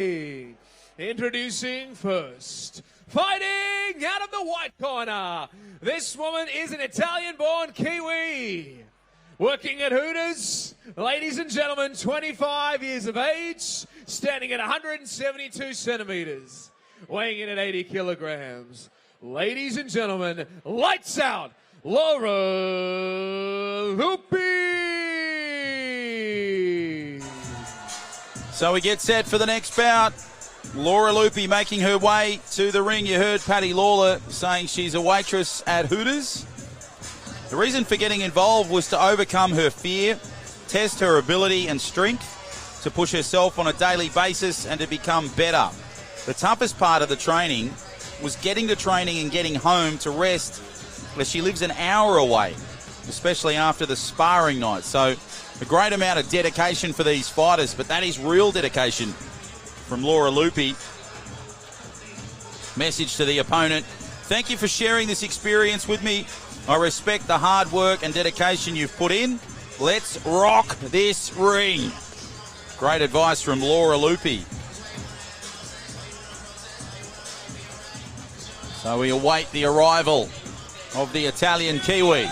Introducing first, fighting out of the white corner. This woman is an Italian-born Kiwi. Working at Hooters, ladies and gentlemen, 25 years of age, standing at 172 centimeters, weighing in at 80 kilograms. Ladies and gentlemen, lights out, Laura Lupi. So we get set for the next bout. Laura Lupi making her way to the ring. You heard Paddy Lawler saying she's a waitress at Hooters. The reason for getting involved was to overcome her fear, test her ability and strength, to push herself on a daily basis and to become better. The toughest part of the training was getting to training and getting home to rest, as she lives an hour away, especially after the sparring night. So a great amount of dedication for these fighters, but that is real dedication from Laura Lupi. Message to the opponent: thank you for sharing this experience with me. I respect the hard work and dedication you've put in. Let's rock this ring. Great advice from Laura Lupi. So we await the arrival of the Italian Kiwi.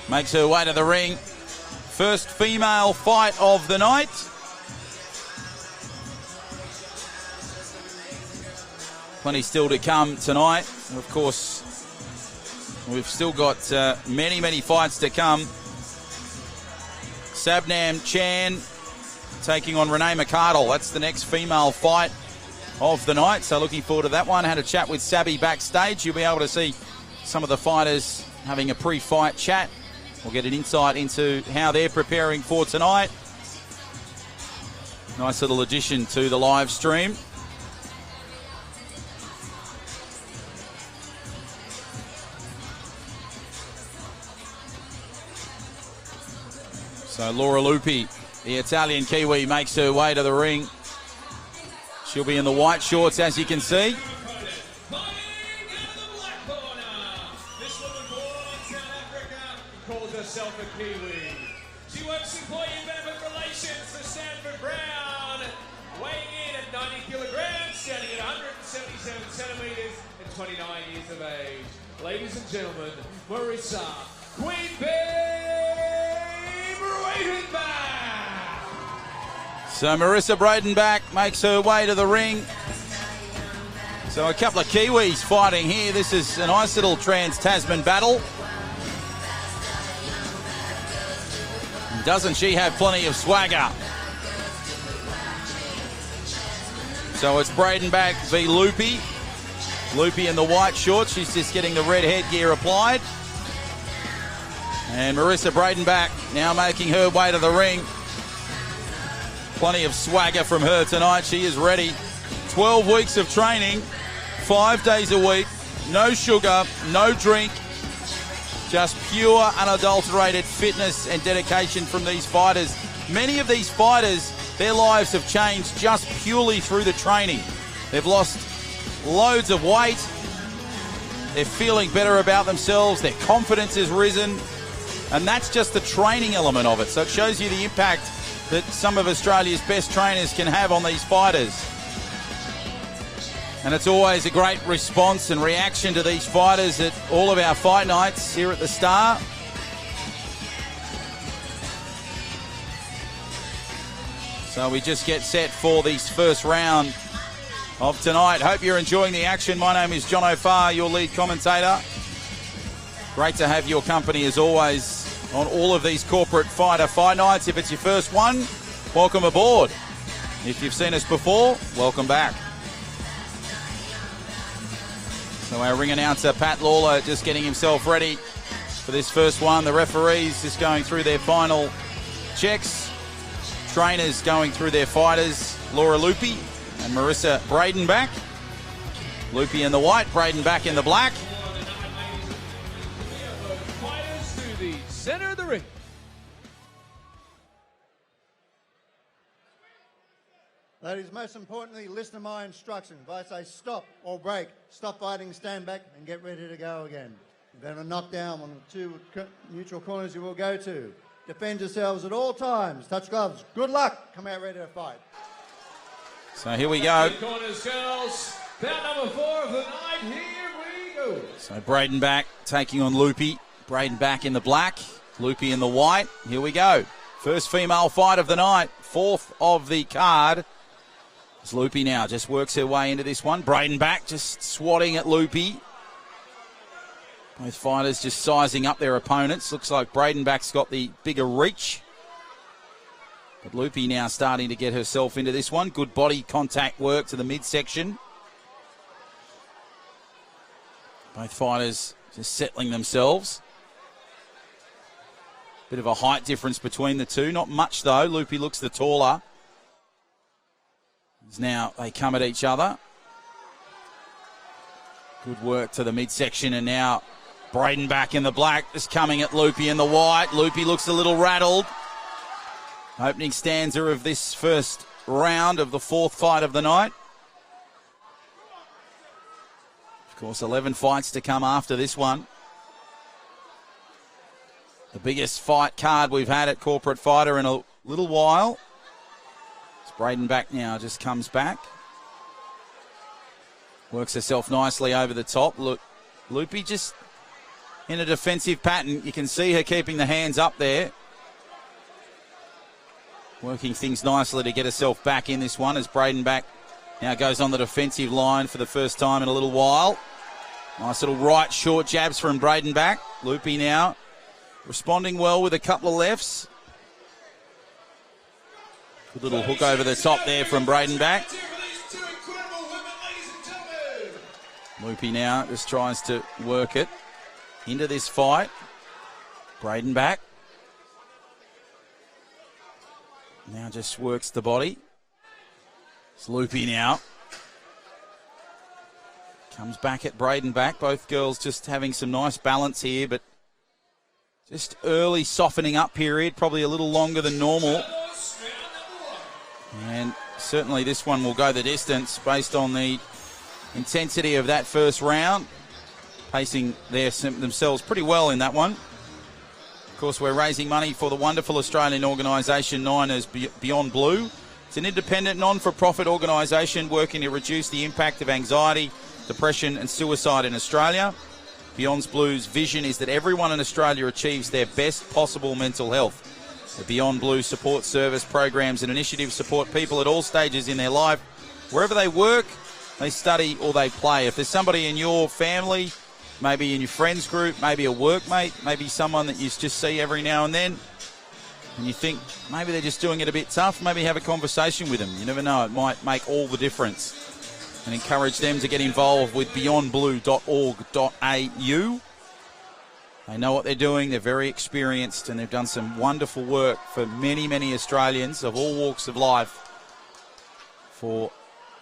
Makes her way to the ring. First female fight of the night. Plenty still to come tonight. Of course, we've still got many fights to come. Sabnam Chan taking on Renee McArdle. That's the next female fight of the night. So looking forward to that one. Had a chat with Sabby backstage. You'll be able to see some of the fighters having a pre-fight chat. We'll get an insight into how they're preparing for tonight. Nice little addition to the live stream. So Laura Lupi, the Italian Kiwi, makes her way to the ring. She'll be in the white shorts, as you can see. Calls herself a Kiwi. She works employee benefit relations for Stanford Brown, weighing in at 90 kilograms, standing at 177 centimeters and 29 years of age. Ladies and gentlemen, Marisa, Queen Bee Breytenbach. So Marisa Breytenbach makes her way to the ring. So a couple of Kiwis fighting here. This is a nice little trans-Tasman battle. Doesn't she have plenty of swagger? So it's Breytenbach v Lupi. Lupi in the white shorts. She's just getting the red headgear applied. And Marisa Breytenbach now making her way to the ring. Plenty of swagger from her tonight. She is ready. 12 weeks of training, 5 days a week, no sugar, no drink. Just pure, unadulterated fitness and dedication from these fighters. Many of these fighters, their lives have changed just purely through the training. They've lost loads of weight. They're feeling better about themselves. Their confidence has risen. And that's just the training element of it. So it shows you the impact that some of Australia's best trainers can have on these fighters. And it's always a great response and reaction to these fighters at all of our fight nights here at the Star. So we just get set for this first round of tonight. Hope you're enjoying the action. My name is John O'Farr, your lead commentator. Great to have your company as always on all of these corporate fighter fight nights. If it's your first one, welcome aboard. If you've seen us before, welcome back. So our ring announcer, Pat Lawler, just getting himself ready for this first one. The referees just going through their final checks. Trainers going through their fighters, Laura Lupi and Marisa Breytenbach. Lupi in the white, Breytenbach in the black. Fighters to the center of the ring. Ladies, most importantly, listen to my instructions. If I say stop or break, stop fighting, stand back, and get ready to go again. If you're going to knock down one of the two neutral corners you will go to. Defend yourselves at all times. Touch gloves. Good luck. Come out ready to fight. So here we go. Corners, girls. Bout number 4 of the night. Here we go. So Breytenbach taking on Lupi. Breytenbach in the black, Lupi in the white. Here we go. First female fight of the night. 4th of the card. As Lupi now just works her way into this one. Breytenbach just swatting at Lupi. Both fighters just sizing up their opponents. Looks like Breytenbach's got the bigger reach. But Lupi now starting to get herself into this one. Good body contact work to the midsection. Both fighters just settling themselves. Bit of a height difference between the two. Not much though. Lupi looks the taller. As now they come at each other. Good work to the midsection, and now Breytenbach in the black is coming at Lupi in the white. Lupi looks a little rattled. Opening stanza of this first round of the 4th fight of the night. Of course, 11 fights to come after this one. The biggest fight card we've had at Corporate Fighter in a little while. As Breytenbach now just comes back. Works herself nicely over the top. Look, Lupi just in a defensive pattern. You can see her keeping the hands up there. Working things nicely to get herself back in this one as Breytenbach now goes on the defensive line for the first time in a little while. Nice little right short jabs from Breytenbach. Lupi now responding well with a couple of lefts. Good little hook over the top there from Breytenbach. Lupi now just tries to work it into this fight. Breytenbach now just works the body. It's Lupi now. Comes back at Breytenbach. Both girls just having some nice balance here, but just early softening up period, probably a little longer than normal. And certainly this one will go the distance based on the intensity of that first round. Pacing themselves pretty well in that one. Of course, we're raising money for the wonderful Australian organisation known as Beyond Blue. It's an independent, non-for-profit organisation working to reduce the impact of anxiety, depression and suicide in Australia. Beyond Blue's vision is that everyone in Australia achieves their best possible mental health. The Beyond Blue support service programs and initiatives support people at all stages in their life, wherever they work, they study or they play. If there's somebody in your family, maybe in your friends group, maybe a workmate, maybe someone that you just see every now and then, and you think maybe they're just doing it a bit tough, maybe have a conversation with them. You never know, it might make all the difference. And encourage them to get involved with beyondblue.org.au. They know what they're doing, they're very experienced, and they've done some wonderful work for many, many Australians of all walks of life for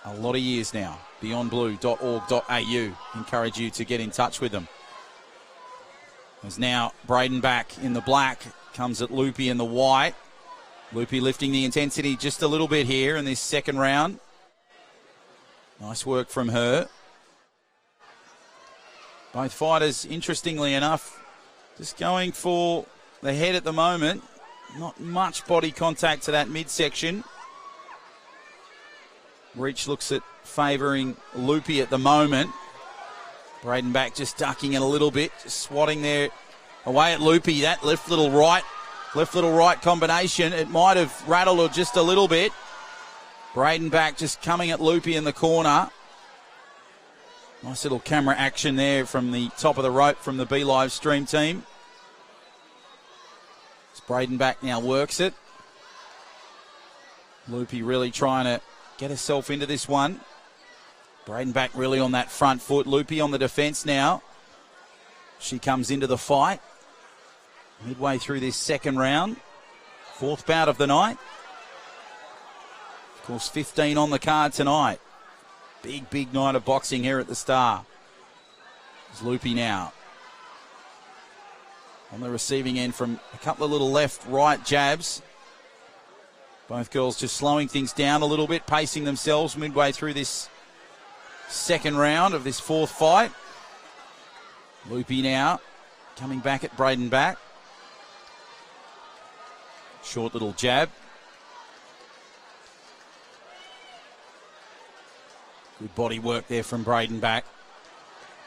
a lot of years now. Beyondblue.org.au. Encourage you to get in touch with them. There's now Breytenbach in the black, comes at Lupi in the white. Lupi lifting the intensity just a little bit here in this second round. Nice work from her. Both fighters, interestingly enough, just going for the head at the moment. Not much body contact to that midsection. Reach looks at favouring Lupi at the moment. Breytenbach just ducking it a little bit, just swatting there away at Lupi. That left little right combination. It might have rattled her just a little bit. Breytenbach just coming at Lupi in the corner. Nice little camera action there from the top of the rope from the B Live stream team. As Breytenbach now works it. Lupi really trying to get herself into this one. Breytenbach really on that front foot. Lupi on the defence now. She comes into the fight. Midway through this second round. 4th bout of the night. Of course, 15 on the card tonight. Big, big night of boxing here at the Star. There's Lupi now. On the receiving end from a couple of little left-right jabs. Both girls just slowing things down a little bit, pacing themselves midway through this second round of this 4th fight. Lupi now coming back at Breytenbach. Short little jab. Good body work there from Breytenbach.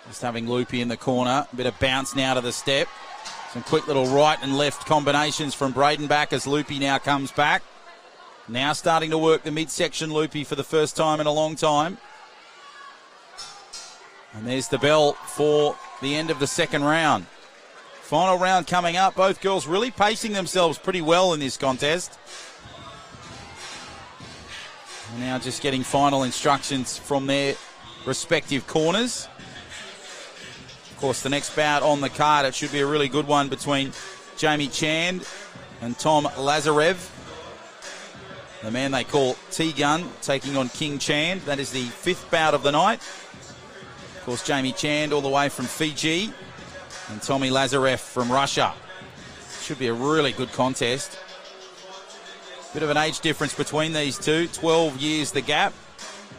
Just having Lupi in the corner. A bit of bounce now to the step. Some quick little right and left combinations from Breytenbach as Lupi now comes back. Now starting to work the midsection Lupi for the first time in a long time. And there's the bell for the end of the second round. Final round coming up. Both girls really pacing themselves pretty well in this contest. And now just getting final instructions from their respective corners. Of course, the next bout on the card, it should be a really good one between Jamie Chand and Tom Lazarev. The man they call T-Gun taking on King Chand. That is the 5th bout of the night. Of course, Jamie Chand all the way from Fiji and Tommy Lazarev from Russia. Should be a really good contest. Bit of an age difference between these two. 12 years the gap.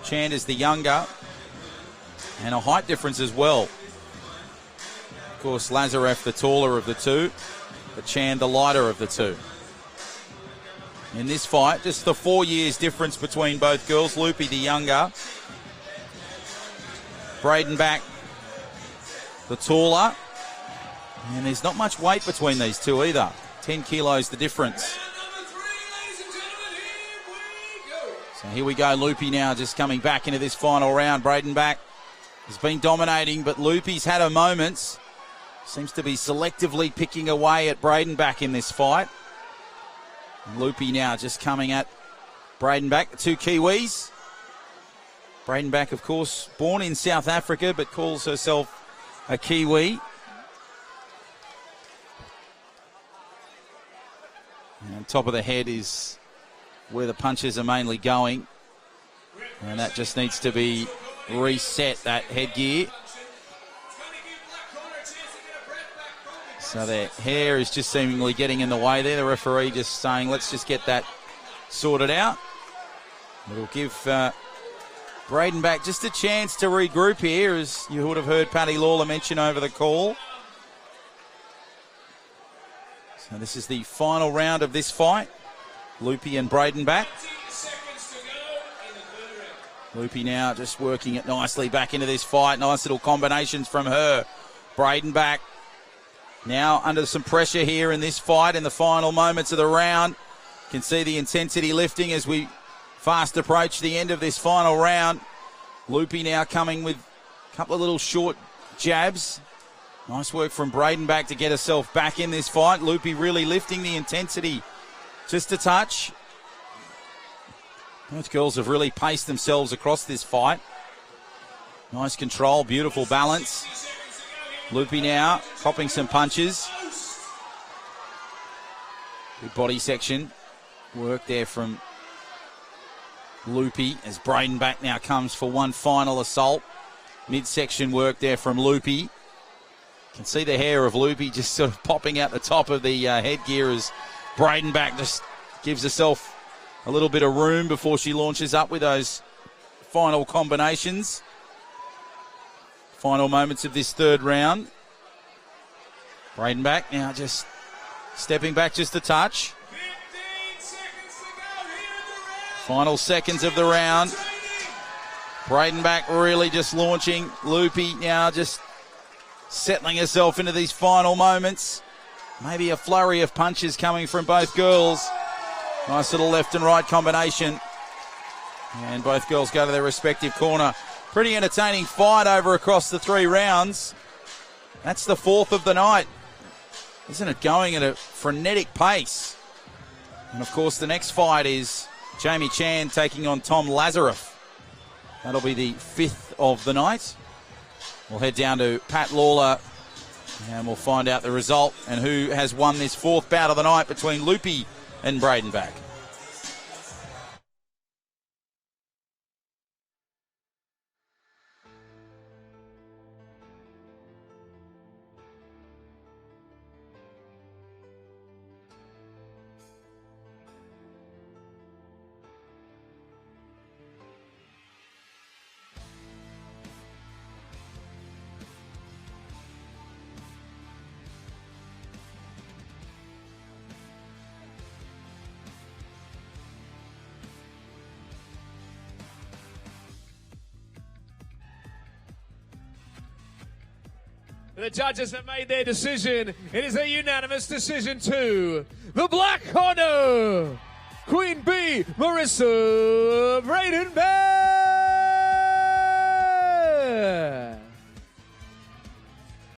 Chand is the younger. And a height difference as well. Of course, Lazarev the taller of the two, but Chand the lighter of the two. In this fight, just the 4 years difference between both girls. Lupi the younger. Breytenbach the taller. And there's not much weight between these two either. 10 kilos the difference. So here we go. Lupi now just coming back into this final round. Breytenbach has been dominating, but Lupi's had her moments. Seems to be selectively picking away at Breytenbach in this fight. And Lupi now just coming at Breytenbach, the two Kiwis. Breytenbach, of course, born in South Africa, but calls herself a Kiwi. And on top of the head is where the punches are mainly going. And that just needs to be reset, that headgear. So their hair is just seemingly getting in the way there. The referee just saying, let's just get that sorted out. It'll give Breytenbach just a chance to regroup here, as you would have heard Paddy Lawler mention over the call. So this is the final round of this fight. Lupi and Breytenbach. Lupi now just working it nicely back into this fight. Nice little combinations from her. Breytenbach now under some pressure here in this fight in the final moments of the round. Can see the intensity lifting as we fast approach the end of this final round. Lupi now coming with a couple of little short jabs. Nice work from Breytenbach to get herself back in this fight. Lupi really lifting the intensity just a touch. Both girls have really paced themselves across this fight. Nice control, beautiful balance. Lupi now popping some punches. Good body section work there from Lupi as Breytenbach now comes for one final assault. Midsection work there from Lupi. You can see the hair of Lupi just sort of popping out the top of the headgear as Breytenbach just gives herself a little bit of room before she launches up with those final combinations. Final moments of this third round. Breytenbach now just stepping back just a touch. 15 seconds to go here in the round. Final seconds of the round. Breytenbach really just launching. Lupi now just settling herself into these final moments. Maybe a flurry of punches coming from both girls. Nice little left and right combination. And both girls go to their respective corner. Pretty entertaining fight over across the 3 rounds. That's the 4th of the night. Isn't it going at a frenetic pace? And of course the next fight is Jamie Chand taking on Tom Lazarev. That'll be the 5th of the night. We'll head down to Pat Lawler and we'll find out the result and who has won this 4th bout of the night between Lupi and Breytenbach. The judges have made their decision. It is a unanimous decision to the black corner, Queen Bee, Marisa Breytenbach.